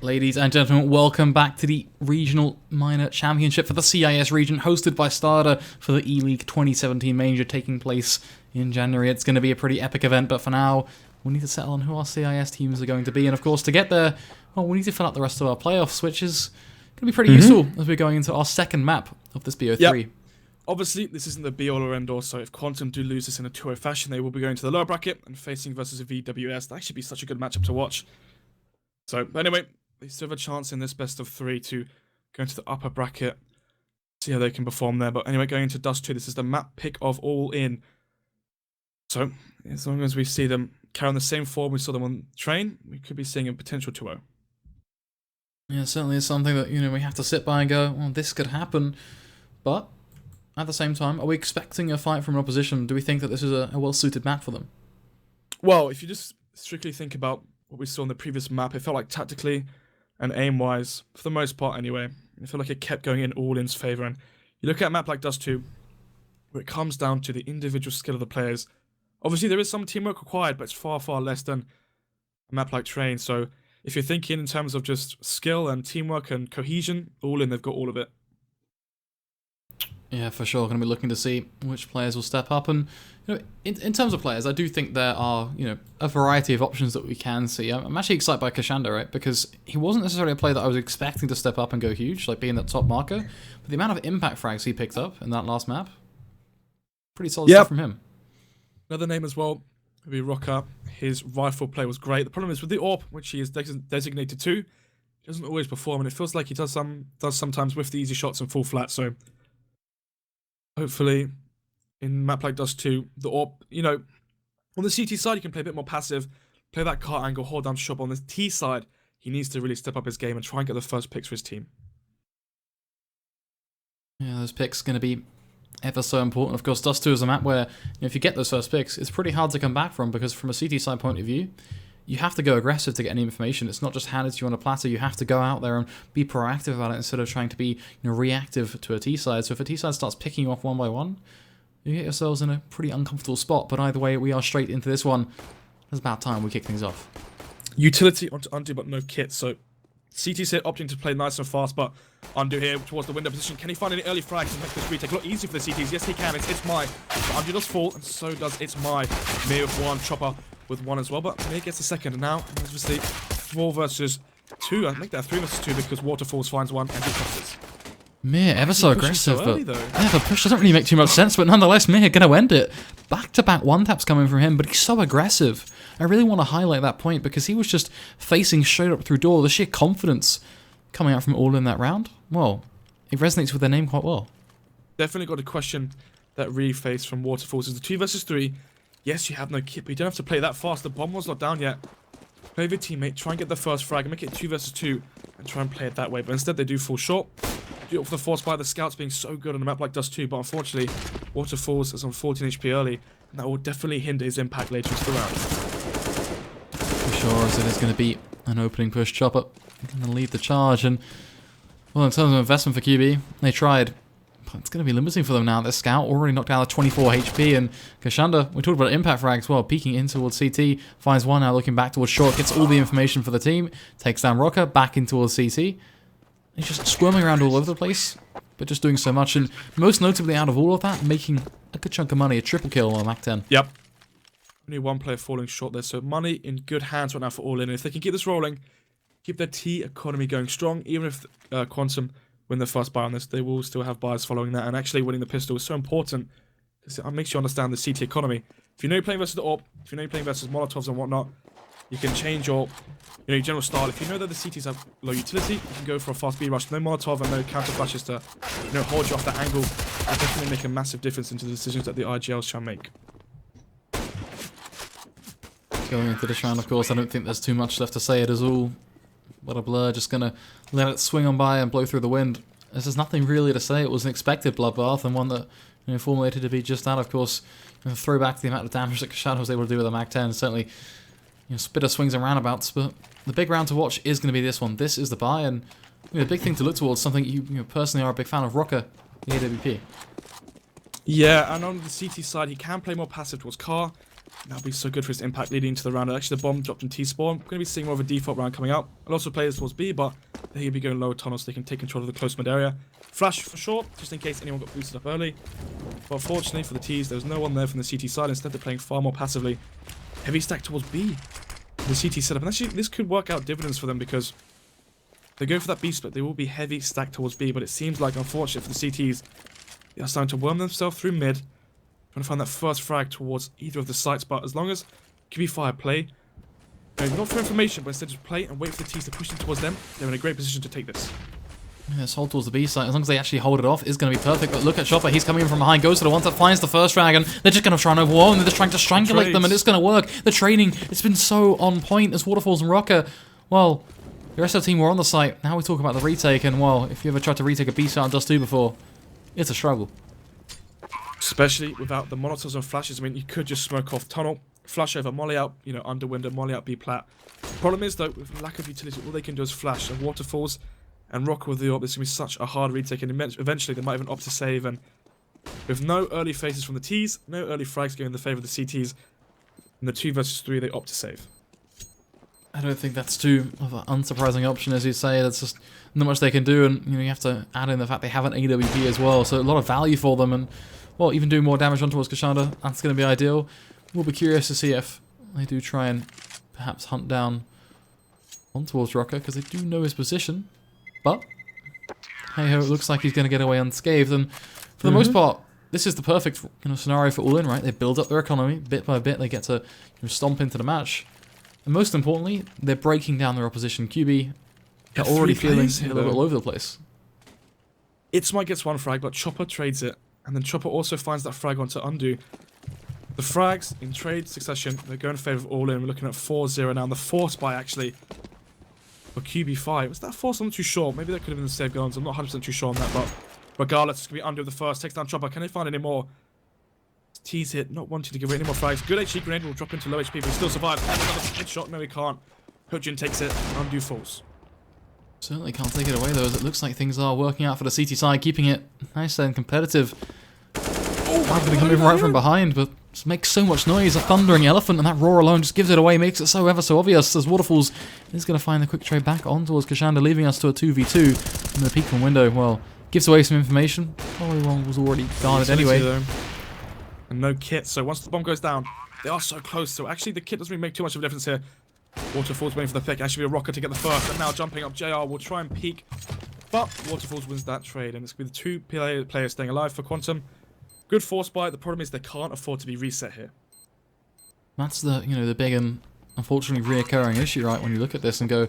Ladies and gentlemen, welcome back to the Regional Minor Championship for the CIS region, hosted by StarLadder for the ELEAGUE 2017 Major taking place in January. It's going to be a pretty epic event, but for now, we need to settle on who our CIS teams are going to be. And of course, to get there, well, we need to fill out the rest of our playoffs, which is going to be pretty useful as we're going into our second map of this BO3. Yep. Obviously, this isn't the be-all or end-all, so if Quantum do lose this in a 2-0 fashion, they will be going to the lower bracket and facing versus a VWS. That should be such a good matchup to watch. So, anyway, they still have a chance in this best of 3 to go into the upper bracket, see how they can perform there. But anyway, going into dust2, this is the map pick of ALLIN. So, as long as we see them carry on the same form we saw them on train, we could be seeing a potential 2-0. Yeah, certainly is something that, we have to sit by and go, well, this could happen. But at the same time, are we expecting a fight from an opposition? Do we think that this is a well-suited map for them? Well, if you just strictly think about what we saw in the previous map, it felt like tactically and aim-wise, for the most part anyway, I feel like it kept going in ALLIN's favour. And you look at a map like dust2, where it comes down to the individual skill of the players. Obviously, there is some teamwork required, but it's far, far less than a map like train. So if you're thinking in terms of just skill and teamwork and cohesion, ALLIN, they've got all of it. Yeah, for sure. Going to be looking to see which players will step up. And in terms of players, I do think there are a variety of options that we can see. I'm actually excited by Kashanda, right? Because he wasn't necessarily a player that I was expecting to step up and go huge, like being that top marker. But the amount of impact frags he picked up in that last map, pretty solid stuff from him. Another name as well would be Rocker. His rifle play was great. The problem is with the AWP, which he is designated to, he doesn't always perform, and it feels like he does sometimes with the easy shots and full flat. So hopefully, in map like dust2, the AWP, on the CT side, you can play a bit more passive, play that cart angle, hold down shop. On the T side, he needs to really step up his game and try and get the first picks for his team. Yeah, those picks are going to be ever so important. Of course, dust2 is a map where if you get those first picks, it's pretty hard to come back from, because from a CT side point of view, you have to go aggressive to get any information. It's not just handed to you on a platter. You have to go out there and be proactive about it instead of trying to be reactive to a T side. So if a T side starts picking you off one by one, you get yourselves in a pretty uncomfortable spot. But either way, we are straight into this one. It's about time we kick things off. Utility onto undo, but no kit. So CT set opting to play nice and fast, but undo here towards the window position. Can he find any early frags and make this retake a lot easier for the CTs? Yes, he can. It's my. But undo does fall, and so does it's my. Mir with one, Chopper with one as well, but Mir gets the second, and now obviously 4 versus 2. I think that 3 versus 2 because Waterfalls finds one and he crosses. Mir, ever so aggressive, so but early, yeah, the push doesn't really make too much sense, but nonetheless, Mir going to end it. Back-to-back one-taps coming from him, but he's so aggressive. I really want to highlight that point, because he was just facing straight up through door. The sheer confidence coming out from ALLIN that round, well, it resonates with their name quite well. Definitely got to question that re-face from Waterfalls. Is the 2 versus 3. Yes, you have no kit, but you don't have to play that fast. The bomb was not down yet. Play with your teammate, try and get the first frag, and make it 2 versus 2, and try and play it that way. But instead, they do fall short. Do it for the force by the scouts being so good on a map like dust2, but unfortunately, Waterfalls is on 14 HP early, and that will definitely hinder his impact later into the round. For sure, as it is going to be an opening push. Chopper going to lead the charge, and well, in terms of investment for QB, they tried. But it's going to be limiting for them now. Their scout already knocked out 24 HP, and Kashanda, we talked about impact frag as well, peeking in towards CT, finds one now, looking back towards short, gets all the information for the team, takes down Rocker, back in towards CT. He's just squirming around all over the place, but just doing so much, and most notably out of all of that, making a good chunk of money, a triple kill on Mac 10. Yep. Only one player falling short there, so money in good hands right now for ALLIN. And if they can keep this rolling, keep their T economy going strong, even if Quantum win their first buy on this, they will still have buys following that, and actually winning the pistol is so important, because it makes you understand the CT economy. If you know you're playing versus the AWP, if you know you're playing versus Molotovs and whatnot, you can change your your general style. If you know that the CTs have low utility, you can go for a fast B rush. No Molotov and no counter flashes to hold you off that angle. That definitely make a massive difference into the decisions that the IGLs shall make. Going into this round, of course, I don't think there's too much left to say. It is all what a blur, just going to let it swing on by and blow through the wind. There's nothing really to say. It was an expected bloodbath, and one that formulated to be just that. Of course, throw back to the amount of damage that Kashanda was able to do with a Mac 10. Certainly, bit of swings and roundabouts, but the big round to watch is going to be this one. This is the buy, and the big thing to look towards, something you personally are a big fan of, Rocker, the AWP. Yeah, and on the CT side, he can play more passive towards Car. That'll be so good for his impact leading into the round. Actually, the bomb dropped in T-spawn. We're going to be seeing more of a default round coming out. A lot of players towards B, but they're going to be going lower tunnels so they can take control of the close mid area. Flash for sure, just in case anyone got boosted up early. But fortunately for the T's, there was no one there from the CT side. Instead, they're playing far more passively. Heavy stack towards B. The CT setup. And actually, this could work out dividends for them because they go for that B split. They will be heavy stacked towards B, but it seems like, unfortunately for the CTs, they are starting to worm themselves through mid. Trying to find that first frag towards either of the sites, but as long as QB5 play, not for information, but instead just play and wait for the T's to push them towards them, they're in a great position to take this. Yeah, this hold towards the B site, as long as they actually hold it off, is going to be perfect. But look at Chopper, he's coming in from behind, goes to the one that finds the first frag, and they're just going to try and overwhelm them. They're just trying to strangulate them, and it's going to work. The trading, it's been so on point as Waterfalls and Rocker. Well, the rest of the team were on the site. Now we talk about the retake, and well, if you ever tried to retake a B site on Dust2 before, it's a struggle. Especially without the Molotovs and flashes. I mean, you could just smoke off tunnel, flash over, molly out, under window, molly out B plat. Problem is, though, with lack of utility, all they can do is flash. And Waterfalls and Rock with the AWP, this is going to be such a hard retake. And eventually, they might even opt to save. And with no early phases from the T's, no early frags going in the favor of the CTs, in the 2 versus 3, they opt to save. I don't think that's too of an unsurprising option, as you say. That's just not much they can do. And, you have to add in the fact they have an AWP as well. So a lot of value for them. And, well, even doing more damage on towards Kashanda, that's going to be ideal. We'll be curious to see if they do try and perhaps hunt down on towards Rocker, because they do know his position. But, hey-ho, it looks like he's going to get away unscathed. And for the most part, this is the perfect scenario for ALLIN, right? They build up their economy, bit by bit. They get to stomp into the match. And most importantly, they're breaking down their opposition. QB, they're already feeling a little bit all over the place. Itzmite gets one frag, but Chopper trades it. And then Chopper also finds that frag onto Undo. The frags in trade succession, they're going in favor of ALLIN. We're looking at 4-0 now. And the force buy actually for QB5. Was that force? I'm not too sure. Maybe that could have been the save guns. I'm not 100% too sure on that, but regardless, it's going to be Undo the first. Takes down Chopper. Can they find any more? T's hit, not wanting to give away any more frags. Good HE grenade will drop into low HP, but he still survives. And another headshot. No, he can't. Hojin takes it. Undo falls. Certainly can't take it away, though, as it looks like things are working out for the CT side, keeping it nice and competitive. Oh, I'm going to come in right from behind, but just makes so much noise. A thundering elephant, and that roar alone just gives it away, makes it so ever so obvious, as Waterfalls is going to find the quick trade back on towards Kashanda, leaving us to a 2v2. And the peek from window, well, gives away some information. Probably one was already guarded anyway. And no kit, so once the bomb goes down, they are so close. So actually, the kit doesn't really make too much of a difference here. Waterfalls waiting for the pick. Actually, be a Rocker to get the first, and now jumping up. JR will try and peek, but Waterfalls wins that trade, and it's going to be the 2 players staying alive for Quantum. Good force buy. The problem is they can't afford to be reset here. That's the the big and unfortunately reoccurring issue, right? When you look at this and go,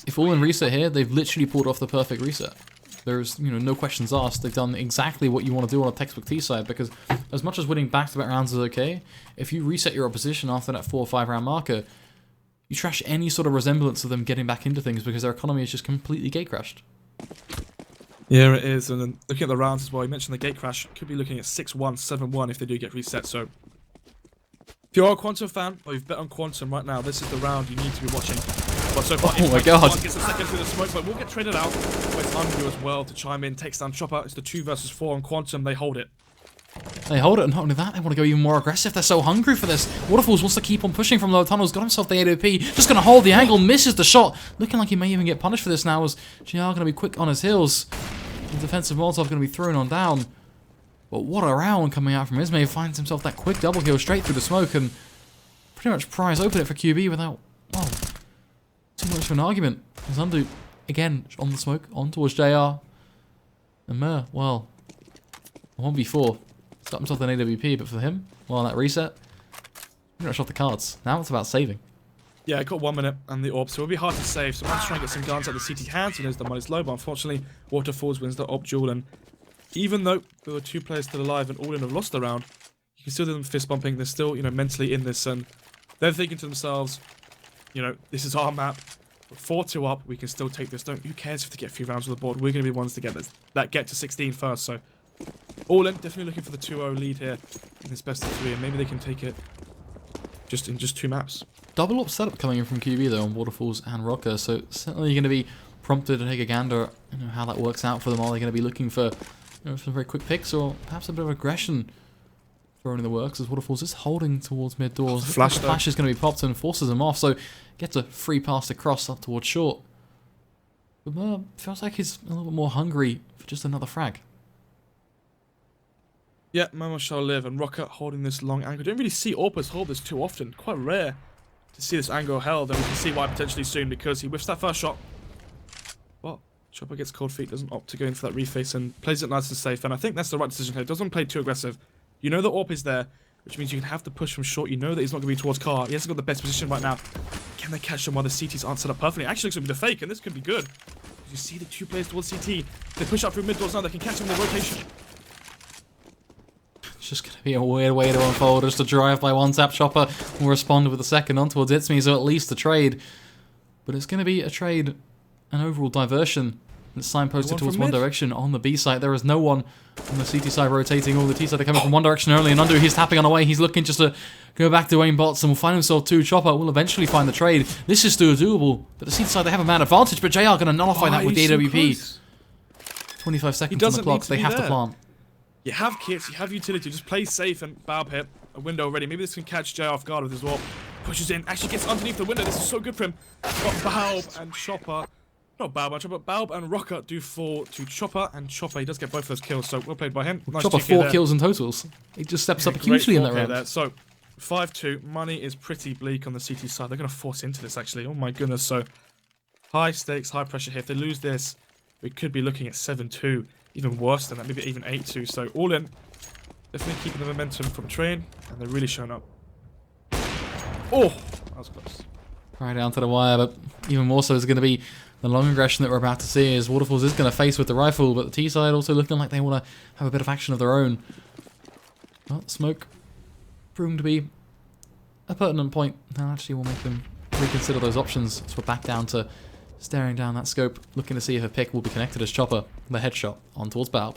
if ALLIN reset here, they've literally pulled off the perfect reset. There's no questions asked. They've done exactly what you want to do on a textbook T side, because as much as winning back-to-back rounds is okay, if you reset your opposition after that 4 or 5 round marker, you trash any sort of resemblance of them getting back into things, because their economy is just completely gate crashed. Yeah, it is. And then looking at the rounds as well, you mentioned the gate crash. Could be looking at 6-1, 7-1 if they do get reset. So if you're a Quantum fan, or you've bet on Quantum right now, this is the round you need to be watching. But so far, oh my god, gets a second through the smoke, but we'll get traded out. But it's Undo as well to chime in, takes down Chopper. It's the 2 versus 4 on Quantum. They hold it. They hold it, and not only that, they want to go even more aggressive. They're so hungry for this. Waterfalls wants to keep on pushing from low tunnels, got himself the AWP, just going to hold the angle, misses the shot. Looking like he may even get punished for this now, as GR going to be quick on his heels. The defensive Molotov going to be thrown on down. But what a round coming out from Ismay. Finds himself that quick double kill straight through the smoke, and pretty much pries open it for QB without, well, too much of an argument. As Undo, again, on the smoke, on towards JR. And Mer, well, 1v4. Got himself an AWP, but for him, well, that reset, pretty much off the cards. Now it's about saving. Yeah, I got 1 minute and the AWP, so it'll be hard to save. So let's try and get some guns out the CT hands. He knows the money's low, but unfortunately, Waterfalls wins the AWP duel. And even though there were 2 players still alive and ALLIN have lost the round, you can still do them fist bumping. They're still, mentally in this, and they're thinking to themselves, this is our map. We're 4-2 up. We can still take this. Who cares if they get a few rounds on the board? We're going to be the ones to get this, that get to 16 first. So ALLIN definitely looking for the 2-0 lead here in this best of 3, and maybe they can take it in just 2 maps. Double up setup coming in from QB though on Waterfalls and Rocker, so certainly you're going to be prompted to take a gander how that works out for them. Are they going to be looking for some very quick picks, or perhaps a bit of aggression throwing in the works as Waterfalls is holding towards mid doors. The flash, the flash is going to be popped and forces him off, so gets a free pass across up towards short. But feels like he's a little bit more hungry for just another frag. Yeah, Mama shall live, and Rocket holding this long angle. Don't really see Orpus hold this too often. Quite rare to see this angle held, and we can see why potentially soon, because he whiffs that first shot. Well, Chopper gets cold feet, doesn't opt to go in for that reface, and plays it nice and safe, and I think that's the right decision here. Doesn't play too aggressive. You know the AWP is there, which means you can have to push from short. You know that he's not going to be towards car. He hasn't got the best position right now. Can they catch him while the CTs aren't set up perfectly? It actually looks like a fake, and this could be good. You see the two players towards CT. They push up through mid doors now. They can catch him in the rotation. It's just going to be a weird way to unfold. Just a drive-by one-tap. Chopper will respond with a second on towards It's Me, so at least a trade. But it's going to be a trade, an overall diversion. It's signposted towards one direction on the B side. There is no one on the CT side rotating. All the T side are coming from one direction early. And Undo, he's tapping on the way. He's looking just to go back to aim bots and will find himself two. Chopper will eventually find the trade. This is still doable. But the CT side, they have a man advantage. But JR going to nullify that with the AWP. So 25 seconds on the clock. They have to plant. You have kits, you have utility, just play safe, and Baub hit a window already. Maybe this can catch Jay off guard with his wall. Pushes in, actually gets underneath the window. This is so good for him. Got Baub and Chopper. Not Baub and Chopper, Baub and Rocker do fall to Chopper, and Chopper, he does get both those kills, so well played by him. Nice Chopper 4 kills in totals. He just steps up hugely in that round. There. So, 5-2, money is pretty bleak on the CT side. They're going to force into this, actually. Oh my goodness, so high stakes, high pressure here. If they lose this, we could be looking at 7-2. Even worse than that, maybe even 8-2. So all in, definitely keeping the momentum from train, and they're really showing up. Oh, that was close. Right down to the wire, but even more so is going to be the long aggression that we're about to see, as Waterfalls is going to face with the rifle, but the T side also looking like they want to have a bit of action of their own. Well, smoke proving to be a pertinent point. Now actually we'll make them reconsider those options, so we're back down to staring down that scope, looking to see if a pick will be connected as Chopper. The headshot on towards Baub.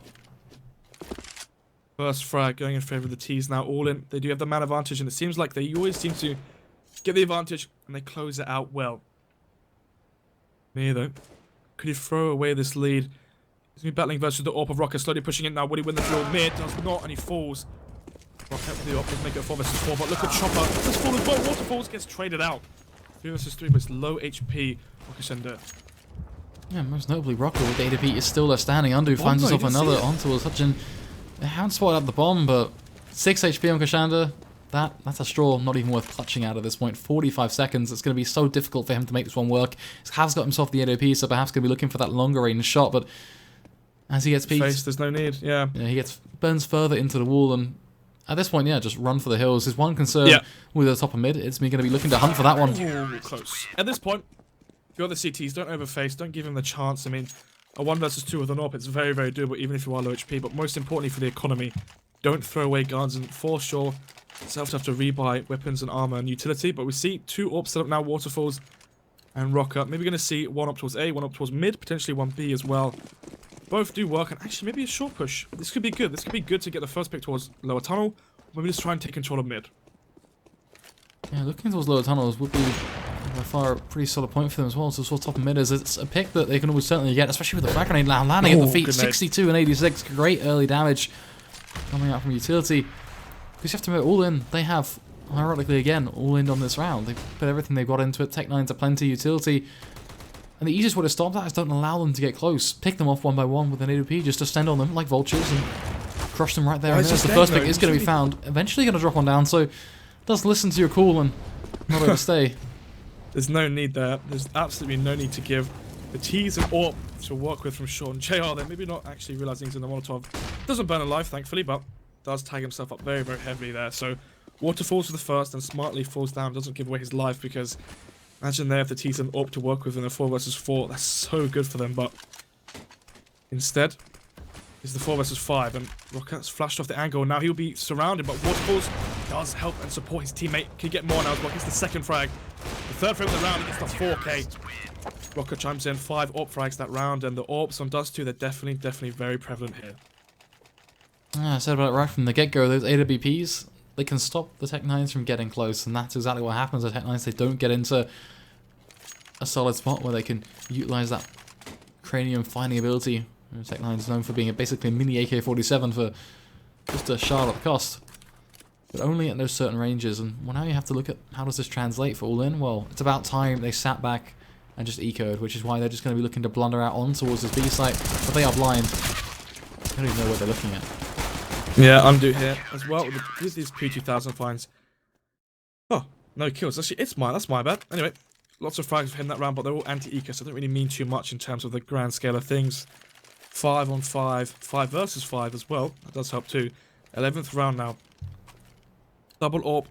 First frag going in favour of the T's now. All in. They do have the man advantage, and it seems like they always seem to get the advantage, and they close it out well. Me though. Could he throw away this lead? He's going to be battling versus the AWP of Rocker, slowly pushing it now. Will he win the duel? Mid does not, and he falls. Rocker with the AWP does make it 4 versus 4, but look at Chopper. This fall as well. Waterfalls gets traded out. 3 versus 3, but it's low HP. Rocker sender. Yeah, most notably Rocker with AWP is still there standing. Undo finds himself another onto a Hutchin. They haven't spotted up the bomb, but 6 HP on Kashanda. That's a straw not even worth clutching out at this point. 45 seconds. It's going to be so difficult for him to make this one work. He has got himself the AWP, so perhaps going to be looking for that longer range shot, but as he gets peaked... There's no need, yeah. He burns further into the wall, and at this point, yeah, just run for the hills. His one concern with the top of mid, it's me going to be looking to hunt for that one. Ooh, close. At this point, if you're the CTs, don't overface, don't give him the chance. I mean, a 1 versus 2 with an AWP, it's very, very doable, even if you are low HP, but most importantly for the economy, don't throw away guns and force yourself to have to rebuy weapons and armor and utility. But we see 2 AWPs set up now, Waterfalls and Rocker. Maybe going to see 1 up towards A, 1 up towards mid, potentially 1 B as well. Both do work, and actually maybe a short push. This could be good. This could be good to get the first pick towards lower tunnel, or maybe just try and take control of mid. Yeah, looking towards lower tunnels would be by far a pretty solid point for them as well. So top of mid is it's a pick that they can always certainly get, especially with the frag grenade now landing at the feet. 62 and 86, great early damage coming out from utility. Because you have to remember, all in, they have, ironically again, all in on this round. They put everything they've got into it, Tech 9s are plenty, utility. And the easiest way to stop that is don't allow them to get close. Pick them off one by one with an AWP, just to stand on them like vultures and crush them right there. And there's the first pick is going to be found. Eventually going to drop one down, so just listen to your call and not overstay. There's no need there. There's absolutely no need to give the T's and AWP to work with from Sean. JR there, maybe not actually realizing he's in the Molotov. Doesn't burn alive, thankfully, but does tag himself up very, very heavily there. So Waterfalls for the first and smartly falls down, doesn't give away his life, because imagine they have the T's and AWP to work with in a 4 versus 4. That's so good for them, but instead is the 4 versus 5, and Rocket's flashed off the angle. Now he'll be surrounded, but Waterfalls does help and support his teammate. Can get more now as well. Gets the second frag. The third frag of the round, he gets the 4K. Rocket chimes in 5 AWP frags that round, and the AWPs on dust2, they're definitely very prevalent here. I said about it right from the get-go, those AWPs, they can stop the Tech 9s from getting close, and that's exactly what happens with Tech 9s. They don't get into a solid spot where they can utilize that cranium finding ability. Tech 9 is known for being basically a mini AK-47 for just a shard at the cost. but only at those certain ranges. And well, now you have to look at how does this translate for ALLIN. Well, it's about time they sat back and just ecoed, which is why they're just going to be looking to blunder out on towards this B site, but they are blind. They don't even know what they're looking at. Yeah, undo here as well with these P2000 finds. Oh, no kills. Actually, it's mine. That's my bad. Anyway, lots of frags for him that round, but they're all anti-eco, so they don't really mean too much in terms of the grand scale of things. 5 on 5, 5 versus 5 as well. That does help too. 11th round now. Double AWP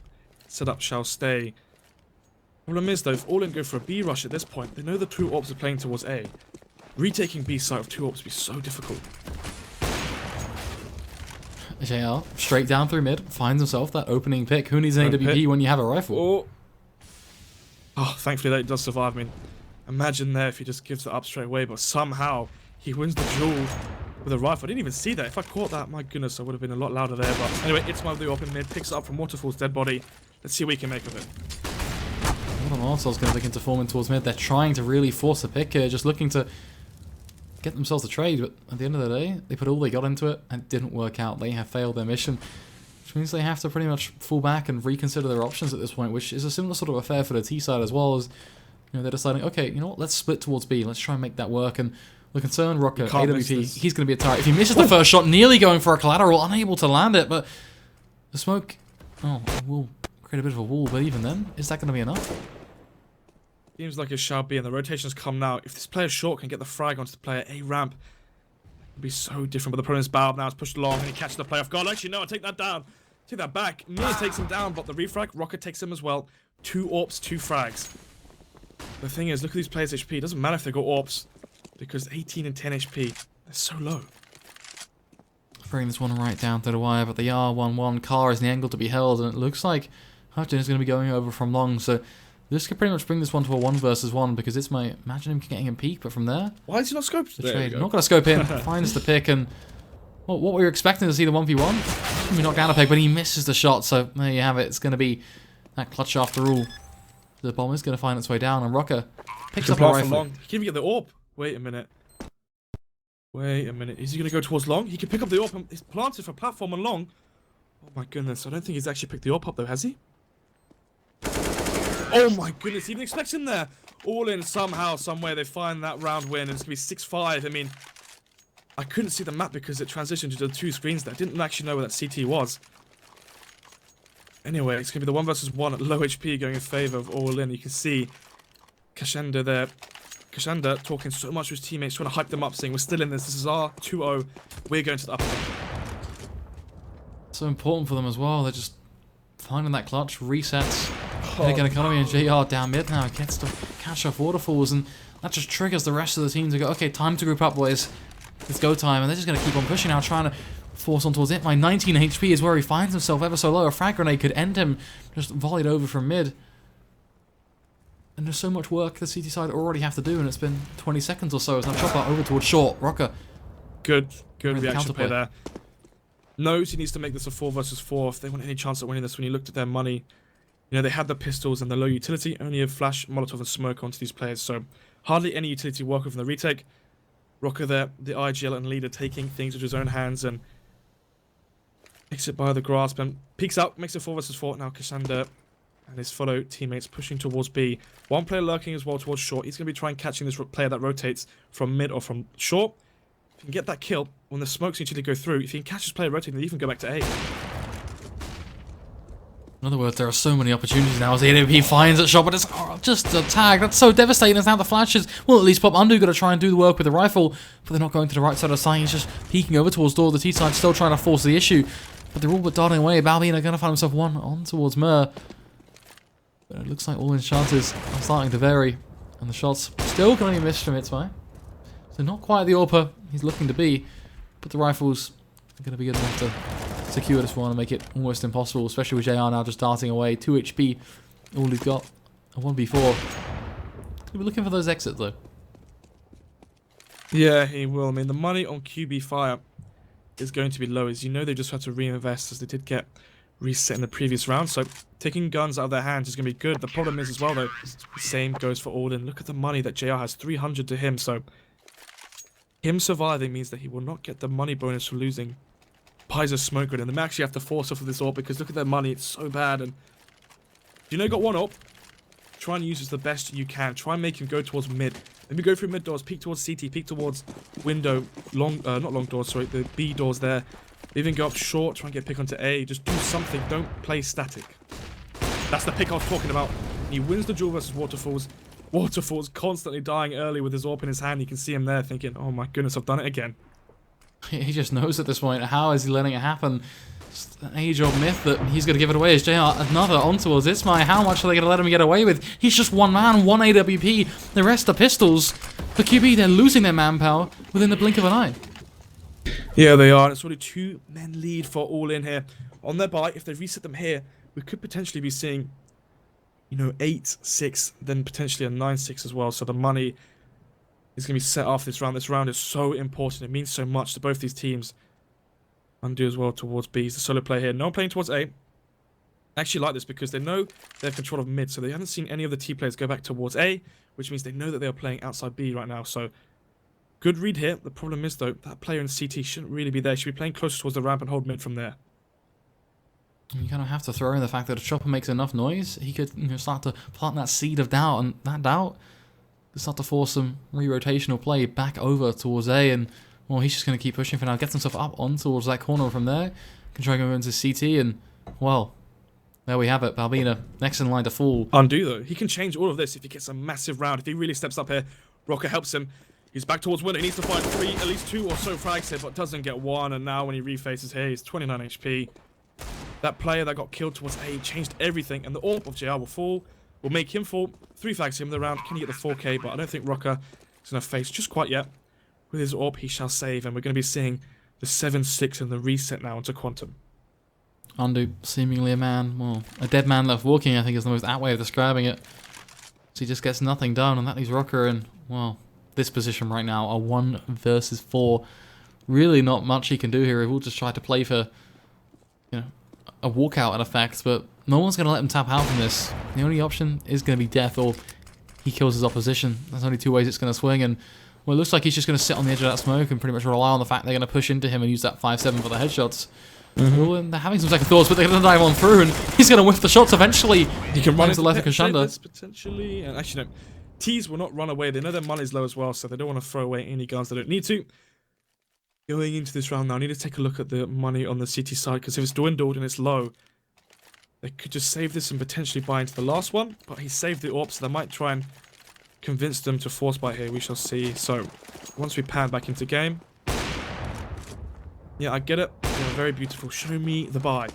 setup shall stay. Problem is though, if ALLIN go for a B rush at this point, they know the 2 AWPs are playing towards A. Retaking B site with 2 AWPs would be so difficult. JR, straight down through mid, finds himself that opening pick. Who needs an AWP when you have a rifle? Oh, thankfully that does survive. I mean, imagine there if he just gives it up straight away, but somehow he wins the duel with a rifle. I didn't even see that. If I caught that, my goodness, I would have been a lot louder there. But anyway, it's my blue open mid, picks it up from Waterfall's dead body. Let's see what we can make of it. Arsenal's going to begin to form in towards mid. They're trying to really force a pick here, just looking to get themselves a trade, but at the end of the day, they put all they got into it and it didn't work out. They have failed their mission, which means they have to pretty much fall back and reconsider their options at this point, which is a similar sort of affair for the T side as well. As you know, they're deciding, okay, you know what, let's split towards B. Let's try and make that work. And we're concerned, Rocker, AWP, he's going to be a target. If he misses the first shot, nearly going for a collateral, unable to land it, but the smoke, will create a bit of a wall, but even then, is that going to be enough? Seems like it shall be, and the rotations come now. If this player short can get the frag onto the player A ramp, it would be so different. But the problem is Balb now is pushed along, and he catches the player off guard. Actually, no, I take that down. Take that back. Mir takes him down, but the refrag, Rocket takes him as well. 2 AWPs, 2 frags. The thing is, look at these players' HP. It doesn't matter if they got AWPs, because 18 and 10 HP, they're so low. Bring this one right down to the wire, but the R11 car is the angle to be held, and it looks like Hutton is going to be going over from long, so this could pretty much bring this one to a 1 versus 1, because it's my... Imagine him getting a peek, but from there... Why is he not scoped? The trade. Not going to scope in, finds the pick, and... Well, what we were expecting to see the 1v1. We knocked down a pick, but he misses the shot, so there you have it. It's going to be that clutch after all. The bomb is going to find its way down, and Rocker picks up a rifle. Long. He can even get the AWP. Wait a minute. Wait a minute. Is he going to go towards long? He can pick up the AWP, and he's planted for platform and long. Oh my goodness. I don't think he's actually picked the AWP up, though, has he? Oh my goodness, he didn't expect him there. ALLIN somehow, somewhere, they find that round win, and it's going to be 6-5. I mean, I couldn't see the map because it transitioned to the 2 screens there. I didn't actually know where that CT was. Anyway, it's going to be the 1 versus 1 at low HP going in favor of ALLIN. You can see Kashanda there. Kashanda talking so much to his teammates, trying to hype them up, saying, we're still in this. This is our 2-0. We're going to the upper. So important for them as well. They're just finding that clutch, resets. Again, Economy and JR down mid now, gets to catch off Waterfalls, and that just triggers the rest of the team to go, okay, time to group up, boys. It's go time, and they're just going to keep on pushing now, trying to force on towards it. My 19 HP is where he finds himself ever so low. A frag grenade could end him, just volleyed over from mid. And there's so much work the CT side already have to do, and it's been 20 seconds or so. It's now chopper over towards short. Rocker. Good reaction play there. Knows he needs to make this a 4 versus 4 if they want any chance at winning this. When you looked at their money, you know, they had the pistols and the low utility, only a flash, Molotov, and smoke onto these players, so hardly any utility working from the retake. Rocker there, the IGL and leader, taking things into his own hands and makes it by the grasp and peeks out, makes it 4 versus 4. Now Kashanda and his fellow teammates pushing towards B. One player lurking as well towards short. He's going to be trying catching this player that rotates from mid or from short. If he can get that kill, when the smokes usually go through, if he can catch this player rotating, they even go back to A. In other words, there are so many opportunities now as the AWP finds that shot, but it's just a tag. That's so devastating. As now the flashes will at least pop. Undo got to try and do the work with the rifle, but they're not going to the right side of the site. He's just peeking over towards door. The T side still trying to force the issue, but they're all but darting away. Balbina going to find himself one on towards Mer. But it looks like all his chances are starting to vary, and the shots still going to be missed from Itzmai. So not quite the AWPer he's looking to be, but the rifles are going to be good enough to secure this one and make it almost impossible, especially with JR now just darting away. 2 HP, all he's got. A 1v4. He'll be looking for those exits though. Yeah, he will. I mean, the money on QB Fire is going to be low, as you know they just had to reinvest as they did get reset in the previous round, so taking guns out of their hands is going to be good. The problem is as well though, the same goes for ALLIN. Look at the money that JR has, 300 to him, so him surviving means that he will not get the money bonus for losing. buys a smoke grenade, and they actually have to force off of this AWP because look at their money, it's so bad. And you know you got one AWP, try and use it the best you can. Try and make him go towards mid. Maybe go through mid doors, peek towards CT, peek towards window, not long doors, sorry, the B doors there. Even go up short, try and get a pick onto A. Just do something, don't play static. That's the pick I was talking about. He wins the duel versus Waterfalls. Waterfalls constantly dying early with his AWP in his hand. You can see him there thinking, oh my goodness, I've done it again. He just knows at this point. How is he letting it happen? Just an age-old myth that he's going to give it away. Is JR another on towards Ismai? How much are they going to let him get away with? He's just one man, one AWP. The rest are pistols. For QB, they're losing their manpower within the blink of an eye. Yeah, they are. It's already 2 men lead for ALLIN here. On their buy, if they reset them here, we could potentially be seeing, you know, 8-6, then potentially a 9-6 as well. So the money is going to be set off this round. This round is so important. It means so much to both these teams. Undo as well towards B. He's the solo player here. No one playing towards A. I actually like this because they know they have control of mid. So they haven't seen any of the T players go back towards A, which means they know that they are playing outside B right now. So good read here. The problem is, though, that player in CT shouldn't really be there. He should be playing closer towards the ramp and hold mid from there. You kind of have to throw in the fact that if Chopper makes enough noise, he could start to plant that seed of doubt, and that doubt could start to force some re-rotational play back over towards A, and well, he's just going to keep pushing for now, gets himself up on towards that corner from there, can try going into CT, and well, there we have it. Balbina next in line to fall. Undo though, he can change all of this if he gets a massive round. If he really steps up here, Rocker helps him. He's back towards winner. He needs to find 3, at least 2 or so frags here, but doesn't get 1. And now when he refaces here, he's 29 HP. That player that got killed towards A changed everything, and the AWP of JR will fall. Will make him fall. 3 frags him in the round. Can he get the 4K? But I don't think Rocker is going to face just quite yet. With his AWP, he shall save, and we're going to be seeing the 7-6 in the reset now into Quantum. Undo, seemingly a man, well, a dead man left walking, I think is the most apt way of describing it. So he just gets nothing done, and that leaves Rocker in, well, this position right now, a 1 versus 4. Really not much he can do here. He will just try to play for, you know, a walkout in effect, but no one's going to let him tap out from this. The only option is going to be death, or he kills his opposition. There's only 2 ways it's going to swing, and well, it looks like he's just going to sit on the edge of that smoke and pretty much rely on the fact they're going to push into him and use that 5-7 for the headshots. Well, and they're having some second thoughts, but they're going to dive on through, and he's going to whiff the shots eventually. He can run into the left of Kashanda. Potentially, and actually no. T's will not run away. They know their money's low as well, so they don't want to throw away any guns they don't need to. Going into this round now, I need to take a look at the money on the CT side, because if it's dwindled and it's low, they could just save this and potentially buy into the last one, but he saved the AWP, so they might try and convince them to force buy here. We shall see. So once we pan back into game, yeah, I get it. Yeah, very beautiful. Show me the buy.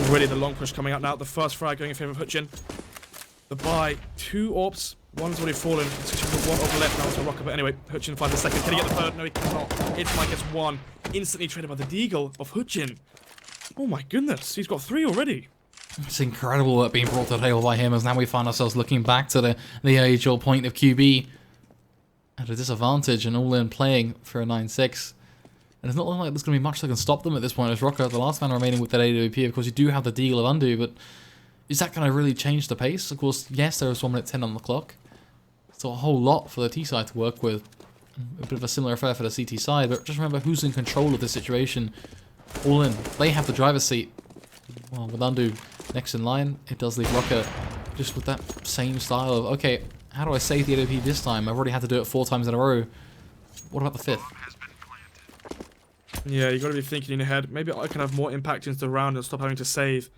Already the long push coming out now. The first frag going in favor of Hutchin. The buy, 2 AWPs. One's already fallen. It's just 1 over left now to Rocker. But anyway, Hutchin finds the second. Can he get the third? No, he cannot. Ismai gets 1. Instantly traded by the Deagle of Hutchin. Oh my goodness, he's got 3 already. It's incredible that being brought to the table by him, as now we find ourselves looking back to the age-old point of QB at a disadvantage and ALLIN playing for a 9-6. And it's not like there's going to be much that can stop them at this point as Rocker, the last man remaining with that AWP. Of course, you do have the deal of undo, but is that going to really change the pace? Of course, yes, there is 1 minute 10 on the clock. So a whole lot for the T side to work with. A bit of a similar affair for the CT side, but just remember who's in control of this situation. ALLIN, they have the driver's seat. Well, with undo next in line, it does leave Rocker just with that same style of, okay, how do I save the AWP this time? I've already had to do it 4 times in a row. What about the 5th? Yeah, you got to be thinking in your head, maybe I can have more impact into the round and stop having to save.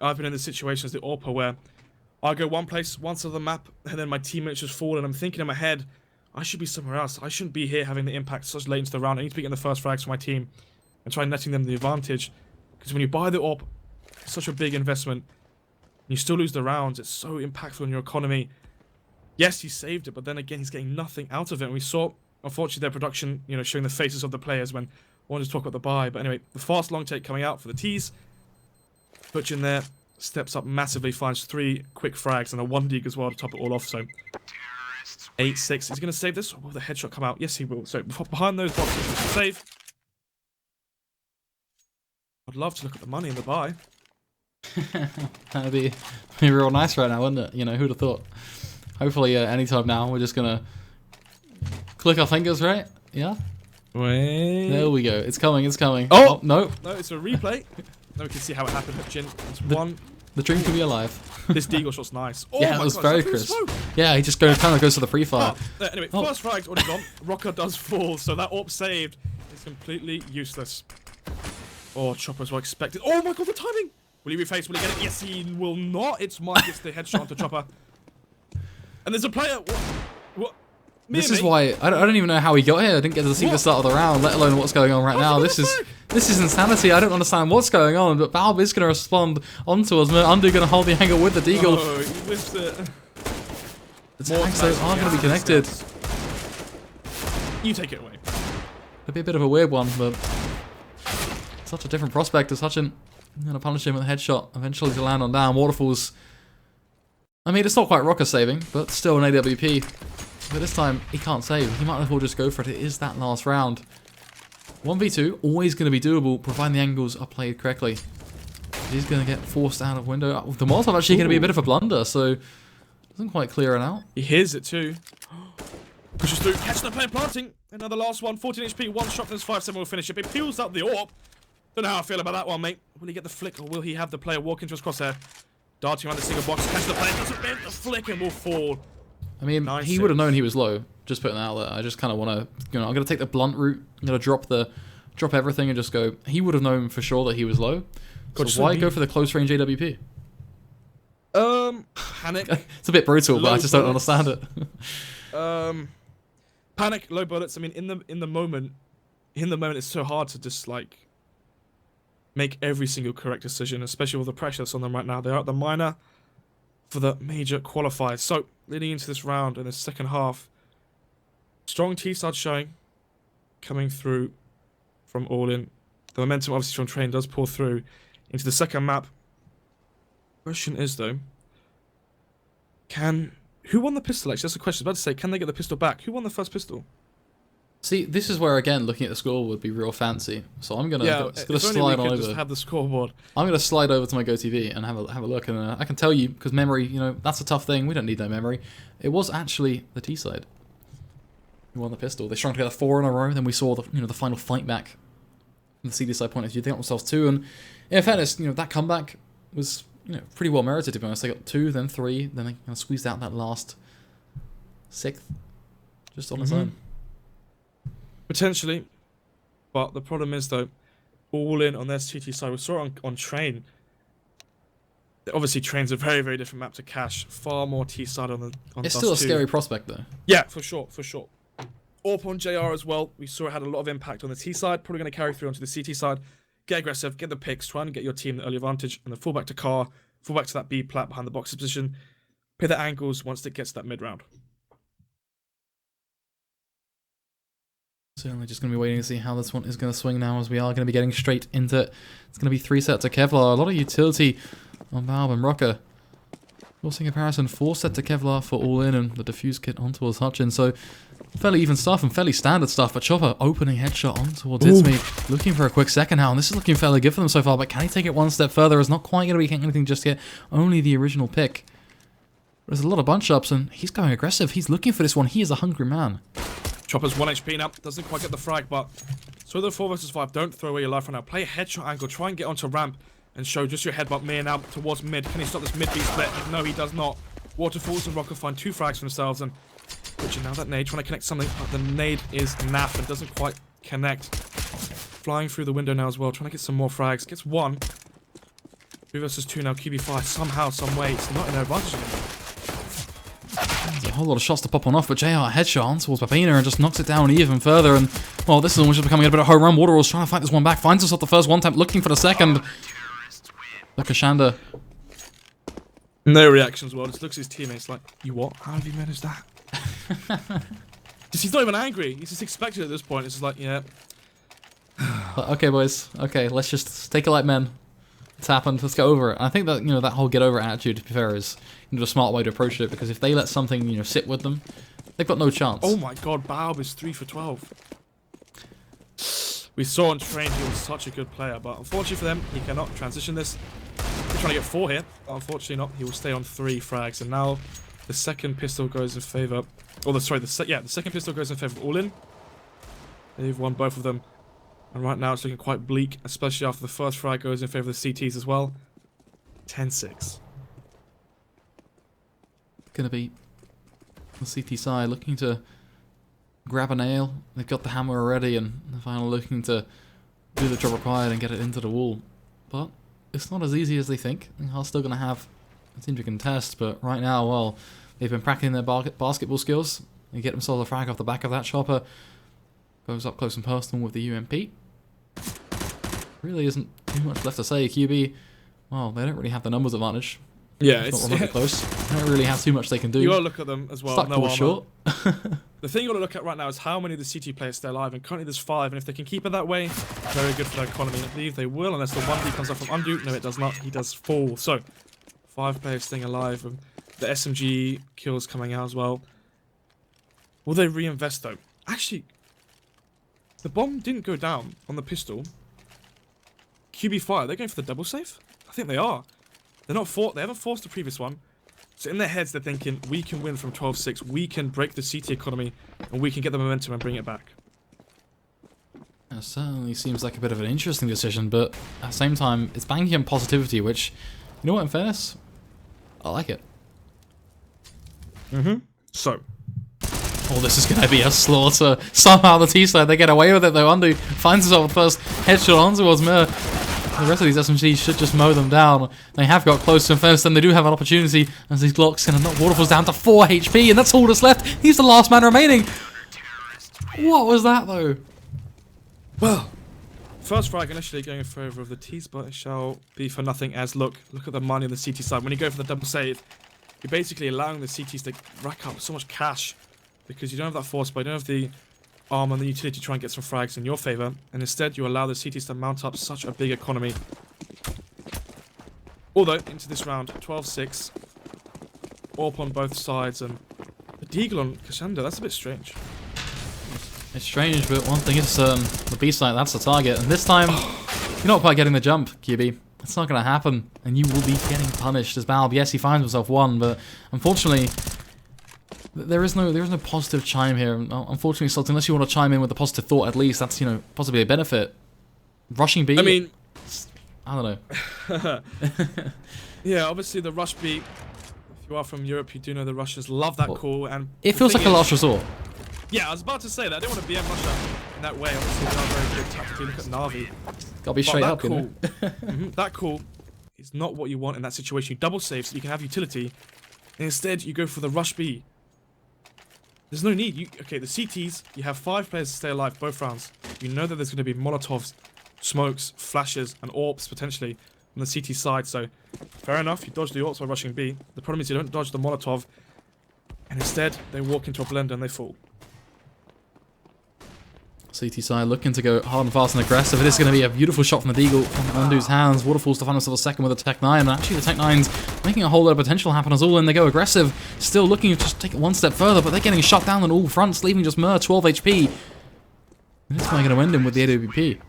I've been in this situation as the AWPer where I go one place, one side of the map, and then my teammates just fall, and I'm thinking in my head, I should be somewhere else. I shouldn't be here having the impact such late into the round. I need to be getting the first frags for my team and try netting them the advantage. Because when you buy the AWP, it's such a big investment, and you still lose the rounds, it's so impactful in your economy. Yes, he saved it, but then again, he's getting nothing out of it. And we saw, unfortunately, their production, you know, showing the faces of the players when I wanted to talk about the buy. But anyway, the fast long take coming out for the T's. Butch in there, steps up massively, finds 3 quick frags and a 1 dig as well to top it all off. So 8-6. He's going to save this. Or will the headshot come out? Yes, he will. So behind those boxes, we should save. I'd love to look at the money in the buy. That'd be real nice right now, wouldn't it? You know, who'd have thought? Hopefully, anytime now, we're just going to click our fingers, right? Yeah? Wait. There we go. It's coming. It's coming. Oh! No. No, it's a replay. Now we can see how it happened. Jin, it's one. The dream can be alive. This deagle shot's nice. Oh Yeah, my that was God, very is that through crisp. smoke? Yeah, he just kind of goes to the pre-fire. Anyway, first frag's already gone. Rocker does fall, so that AWP saved is completely useless. Oh, Chopper's well expected. Oh my God, the timing! Will he reface? Will he get it? Yes, he will not. It's Mike gets the headshot onto Chopper. And there's a player. What? This is why I don't even know how he got here. I didn't get to see the start of the round, let alone what's going on right now. This is insanity. I don't understand what's going on, but Valve is going to respond onto us. Undo going to hold the angle with the deagle. Oh, he whiffs it. The tags though are going to be connected. You take it away. It'll be a bit of a weird one, but such a different prospect as Hutchin. Going to punish him with a headshot, eventually to land on down. Waterfalls. I mean, it's not quite rocker saving, but still an AWP. But this time, he can't save. He might as well just go for it. It is that last round. 1v2, always going to be doable, providing the angles are played correctly. He's going to get forced out of window. The Molotov actually going to be a bit of a blunder, so doesn't quite clear it out. He hears it too. Pushes through, catching the player planting. Another last one, 14 HP, one shot from his 5-7 will finish it. It peels out the AWP. Don't know how I feel about that one, mate. Will he get the flick, or will he have the player walk into his crosshair? Darting around the single box, catch the player, doesn't get the flick and will fall. I mean, he would have known he was low. Just putting that out there. I just kind of want to, I'm going to take the blunt route. I'm going to drop everything and just go. He would have known for sure that he was low. So why go for the close range AWP? Panic. It's a bit brutal, but I just don't understand it. Panic, low bullets. I mean, in the moment, it's so hard to just like make every single correct decision, especially with the pressure that's on them right now. They are at the minor for the major qualifiers. So leading into this round in the second half, strong T-side showing coming through from ALLIN. The momentum obviously from Train does pour through into the second map. Question is though, who won the pistol actually? That's the question. I was about to say, can they get the pistol back? Who won the first pistol? See, this is where again looking at the score would be real fancy. So I'm gonna if slide only on we could over. just have the scoreboard. I'm gonna slide over to my GoTV and have a look, and I can tell you because memory, that's a tough thing. We don't need no memory. It was actually the T side who won the pistol. They strung together 4 in a row. Then we saw the final fight back from the CD side point of view. They got themselves 2, and in fairness, that comeback was pretty well merited, to be honest. They got 2, then 3, then they kind of squeezed out that last 6th just on its own. Potentially, but the problem is though, ALLIN on their CT side. We saw it on Train. Obviously, Train's a very, very different map to Cash. Far more T side on It's still a scary prospect though. Yeah, for sure, for sure. AWP on JR as well. We saw it had a lot of impact on the T side. Probably going to carry through onto the CT side. Get aggressive, get the picks, try and get your team the early advantage, and then fall back to Car, fall back to that B plat behind the box position. Play the angles once it gets to that mid round. Certainly just going to be waiting to see how this one is going to swing now, as we are going to be getting straight into it. It's going to be 3 sets of Kevlar. A lot of utility on Valve and Rocker. Also in comparison, 4 sets of Kevlar for ALLIN and the defuse kit on towards Hutchin. So fairly even stuff and fairly standard stuff. But Chopper opening headshot on towards Itsme. Looking for a quick second now. And this is looking fairly good for them so far. But can he take it one step further? It's not quite going to be anything just yet. Only the original pick. There's a lot of bunch ups and he's going aggressive. He's looking for this one. He is a hungry man. Chopper's 1 HP now, doesn't quite get the frag, but so the 4 versus 5, don't throw away your life right now. Play a headshot angle, try and get onto ramp and show just your headbutt me now towards mid. Can he stop this mid B split? No, he does not. Waterfalls and Rocker find 2 frags for themselves, and Richard now that nade, trying to connect something, but the nade is naff and doesn't quite connect. Flying through the window now as well, trying to get some more frags. Gets 1. 3 versus 2 now, QB5, somehow, some way, it's not in their advantage anymore. There's a whole lot of shots to pop on off, but JR headshot on towards Babina and just knocks it down even further. And, well, this is almost becoming a bit of a home run. Waterall's trying to fight this one back, finds himself the first one time, looking for the second. Look at Shanda. No reaction as well, just looks at his teammates like, you what? How have you managed that? Just, he's not even angry, he's just expected at this point. It's just like, yeah. Okay, boys. Okay, let's just take it like men. It's happened. Let's get over it. And I think that that whole get over it attitude, to be fair, is a smart way to approach it, because if they let something sit with them, they've got no chance. Oh my God, Baub is 3 for 12. We saw on Train he was such a good player, but unfortunately for them, he cannot transition this. He's trying to get 4 here, but unfortunately not. He will stay on 3 frags, and now the second pistol goes in favor. Or the second pistol goes in favor of ALLIN. They've won both of them. And right now it's looking quite bleak, especially after the first frag goes in favor of the CTs as well. 10-6. Gonna be the CT side looking to grab a nail. They've got the hammer already, and they're finally looking to do the job required and get it into the wall. But it's not as easy as they think. They are still gonna have a team to contest, but right now, well, they've been practicing their basketball skills. They get themselves a frag off the back of that chopper. Goes up close and personal with the UMP. Really isn't too much left to say. QB, well, they don't really have the numbers advantage. Yeah, It's not remotely close. They don't really have too much they can do. You gotta look at them as well. Stuck No short. The thing you gotta look at right now is how many of the CT players stay alive, and currently there's 5, and if they can keep it that way, very good for their economy. I believe they will, unless the 1B comes up from undo. No, it does not. He does fall. So, 5 players staying alive, and the SMG kills coming out as well. Will they reinvest though? Actually, the bomb didn't go down on the pistol. QB fire, they're going for the double safe? I think they are. They haven't forced the previous one. So in their heads they're thinking, we can win from 12-6, we can break the CT economy, and we can get the momentum and bring it back. It certainly seems like a bit of an interesting decision, but at the same time, it's banking on positivity, which, you know what, in fairness, I like it. So, oh, this is going to be a slaughter. Somehow the T-side, they get away with it though. Undo finds himself the first headshot on towards Mir. The rest of these SMGs should just mow them down. They have got close to him first, and they do have an opportunity as these Glocks going to knock Waterfalls down to 4 HP, and that's all that's left. He's the last man remaining. What was that though? well, first frag initially going in favour of the T's, but it shall be for nothing as look at the money on the CT side. When you go for the double save, you're basically allowing the CTs to rack up so much cash because you don't have that force, but you don't have the arm and the utility to try and get some frags in your favour, and instead you allow the CTs to mount up such a big economy. Although, into this round, 12-6, AWP on both sides, and the Deagle on Cassandra, that's a bit strange. It's strange, but one thing is certain. The B-side, that's the target, and this time, you're not quite getting the jump, QB. It's not going to happen, and you will be getting punished as Balb. Yes, he finds himself one, but unfortunately, there is no positive chime here. Unfortunately, Sultan, unless you want to chime in with a positive thought, at least that's, you know, possibly a benefit. Rushing B, I mean, I don't know. yeah, obviously the rush B. If you are from Europe, you do know the Russians love that call, and it feels like a last resort. Yeah, I was about to say that. I didn't want to BM Russia in that way. Obviously, they are very good tactically. Look at Navi. Gotta be straight up, you know. That call is not what you want in that situation. You double save so you can have utility, and instead you go for the rush B. There's no need. Okay, the CTs, you have 5 players to stay alive both rounds. You know that there's going to be Molotovs, smokes, flashes, and AWPs potentially on the CT side. So, fair enough, you dodge the AWPs by rushing B. The problem is you don't dodge the Molotov, and instead they walk into a blender and they fall. CT side looking to go hard and fast and aggressive. It is going to be a beautiful shot from the Deagle on Undu's hands. Waterfalls to find himself a second with a Tech 9. And actually the Tech 9's making a whole lot of potential happen as ALLIN. They go aggressive. Still looking to just take it one step further, but they're getting shot down on all fronts, leaving just Mir 12 HP. And this might going to end him with the AWP.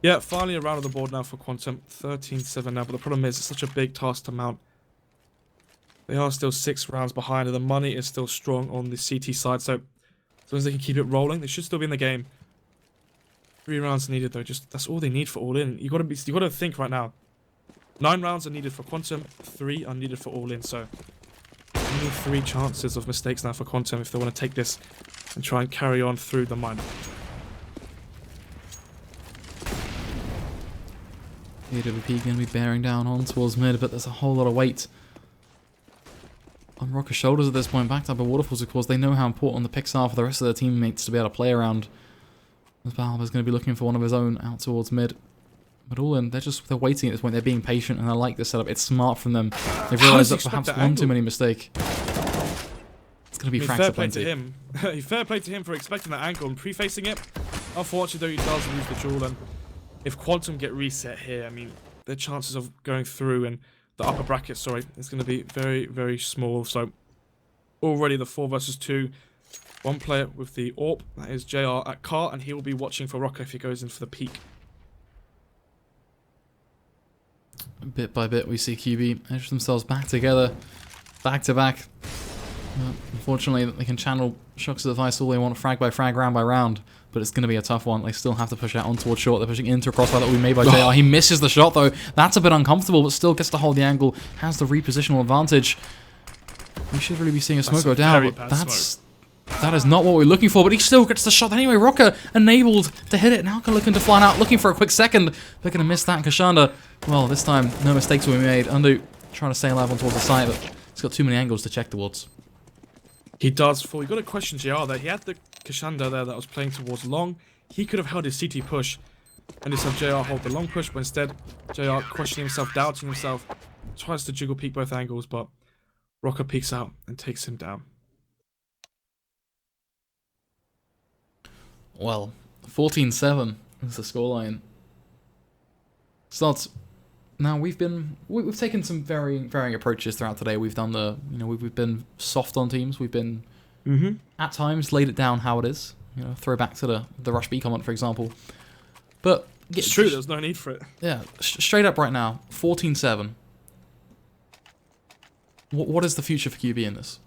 Yeah, finally a round on the board now for Quantum. 13-7 now, but the problem is it's such a big task to mount. They are still 6 rounds behind, and the money is still strong on the CT side, so as long as they can keep it rolling, they should still be in the game. 3 rounds needed though, just that's all they need for ALLIN. You gotta think right now. 9 rounds are needed for Quantum, 3 are needed for ALLIN, so only 3 chances of mistakes now for Quantum if they want to take this and try and carry on through the mine. The AWP going to be bearing down on towards mid, but there's a whole lot of weight on Rocker's shoulders at this point. Backed up by Waterfalls, of course. They know how important the picks are for the rest of their teammates to be able to play around. As Balb is going to be looking for one of his own out towards mid. But ALLIN, they're waiting at this point. They're being patient, and I like this setup. It's smart from them. They've realised that perhaps one too many mistake. It's going to be fair play to him. Fair play to him for expecting that angle and prefacing it. Unfortunately, though, he does lose the duel, and if Quantum get reset here, I mean, their chances of going through and the upper bracket, sorry, is going to be very, very small. So already the 4 versus 2. One player with the AWP, that is JR at car, and he will be watching for Rocker if he goes in for the peak. Bit by bit, we see QB edge themselves back together, back to back. Unfortunately, they can channel Shocks' advice all they want, frag by frag, round by round, but it's going to be a tough one. They still have to push out on towards short. They're pushing into a crossfire that will be made by JR. He misses the shot, though. That's a bit uncomfortable, but still gets to hold the angle, has the repositional advantage. We should really be seeing a smoke go down, but that is not what we're looking for, but he still gets the shot. Anyway, Rocker enabled to hit it. Now looking to fly out, looking for a quick second. They're going to miss that, and Kashanda, well, this time, no mistakes will be made. Undu trying to stay alive on towards the side, but he's got too many angles to check towards. He does fall. You got to question JR there. He had the Kashanda there that was playing towards long. He could have held his CT push and just have JR hold the long push, but instead, JR questioning himself, doubting himself, tries to jiggle peek both angles, but Rocker peeks out and takes him down. Well, 14-7 is the scoreline. Starts. Now we've taken some varying approaches throughout today. We've done we've been soft on teams. We've been at times laid it down how it is. Throw back to the Rush B comment, for example. But it's true. There's no need for it. Yeah, straight up right now, 14-7. What is the future for QB in this?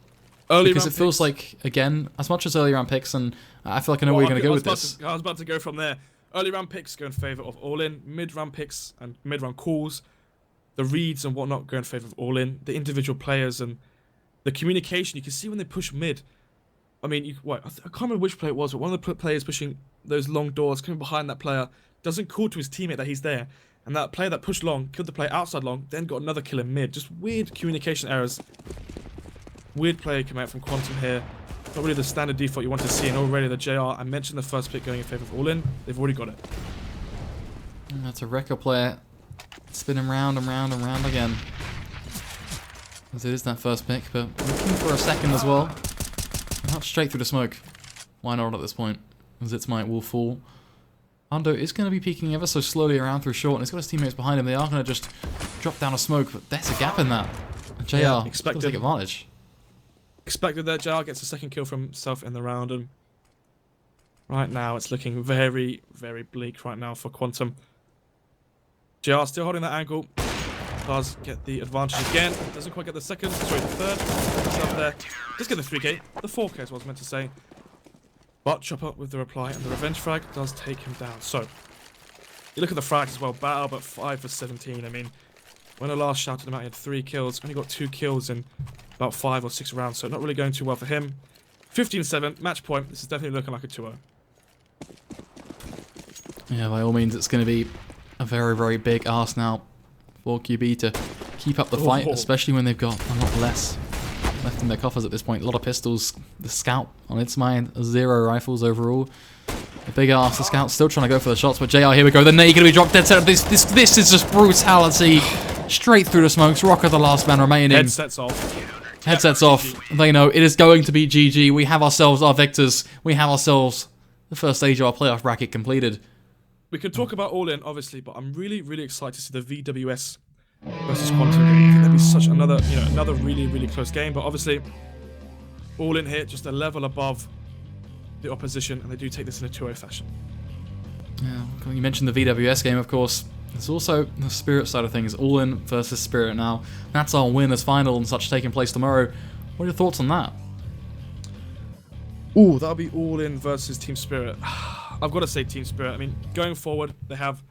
Because it feels like, again, as much as early round picks, and I feel like I know where you're going to go with this. I was about to go from there. Early round picks go in favour of ALLIN. Mid round picks and mid round calls, the reads and whatnot go in favour of ALLIN. The individual players and the communication, you can see when they push mid. I mean, I can't remember which player it was, but one of the players pushing those long doors, coming behind that player, doesn't call to his teammate that he's there. And that player that pushed long, killed the player outside long, then got another kill in mid. Just weird communication errors. Weird play coming out from Quantum here. Not really the standard default you want to see, and already the JR, I mentioned the first pick going in favour of ALLIN. They've already got it. And that's a Rekka player spinning round and round and round again. As it is that first pick, but looking for a second as well. Not straight through the smoke. Why not at this point? As its might will fall. Undo is going to be peeking ever so slowly around through short, and he's got his teammates behind him. They are going to just drop down a smoke, but there's a gap in that. And JR yeah, will take advantage. Expected that JR gets a second kill from himself in the round, and right now it's looking very, very bleak right now for Quantum. JR still holding that angle, does get the advantage again, doesn't quite get the second, sorry, the third, up there, does get the 3k, the 4k is what I was meant to say, but Chopper with the reply, and the revenge frag does take him down. So, you look at the frags as well, Battle, but 5 for 17, I mean, when I last shouted him out, he had 3 kills, only got 2 kills in about 5 or 6 rounds, so not really going too well for him. 15-7, match point. This is definitely looking like a 2-0. Yeah, by all means, it's going to be a very, very big ask now for QB to keep up the fight, especially when they've got a lot less left in their coffers at this point. A lot of pistols. The Scout on its mind, 0 rifles overall. A big ask. The Scout's still trying to go for the shots, but JR, here we go. The nade going to be dropped dead center. This is just brutality. Straight through the smokes. Rocker, the last man remaining. Headsets off. Headsets off. They know it is going to be GG. We have ourselves our victors. We have ourselves the first stage of our playoff bracket completed. We can talk about ALLIN, obviously, but I'm really, really excited to see the VWS versus Quantum game. I think that'd be such another really, really close game. But obviously, ALLIN here, just a level above the opposition, and they do take this in a 2-0 fashion. Yeah, you mentioned the VWS game, of course. There's also the Spirit side of things. ALLIN versus Spirit now. That's our winners final and such taking place tomorrow. What are your thoughts on that? Ooh, that'll be ALLIN versus Team Spirit. I've got to say Team Spirit. I mean, going forward, they have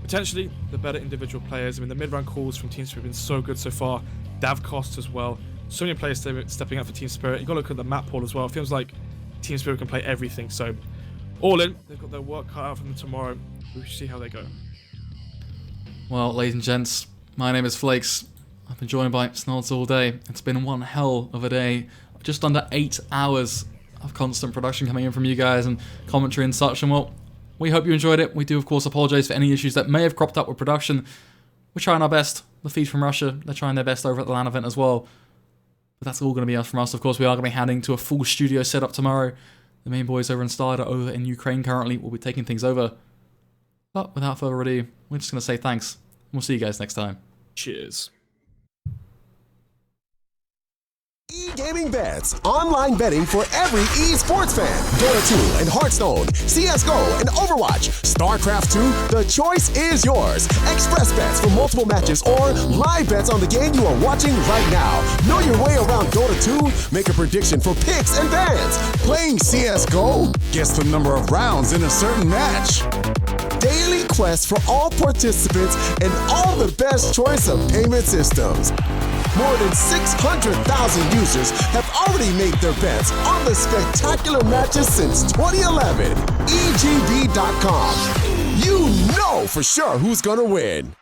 potentially the better individual players. I mean, the mid-round calls from Team Spirit have been so good so far. Dav costs as well. So many players stepping up for Team Spirit. You've got to look at the map pool as well. It feels like Team Spirit can play everything. So, ALLIN, they've got their work cut out for them tomorrow. We should see how they go. Well, ladies and gents, my name is Flakes. I've been joined by Snolts all day. It's been one hell of a day. Just under 8 hours of constant production coming in from you guys and commentary and such. And well, we hope you enjoyed it. We do, of course, apologise for any issues that may have cropped up with production. We're trying our best. The feed from Russia, they're trying their best over at the LAN event as well. But that's all going to be us from us. Of course, we are going to be heading to a full studio setup tomorrow. The main boys over in StarLadder over in Ukraine currently will be taking things over. But without further ado, we're just going to say thanks. We'll see you guys next time. Cheers. E-gaming bets, online betting for every esports fan. Dota 2 and Hearthstone, CSGO and Overwatch, StarCraft 2, the choice is yours. Express bets for multiple matches or live bets on the game you are watching right now. Know your way around Dota 2? Make a prediction for picks and bans. Playing CSGO? Guess the number of rounds in a certain match. Daily quests for all participants and all the best choice of payment systems. More than 600,000 users have already made their bets on the spectacular matches since 2011. EGB.com. You know for sure who's gonna win.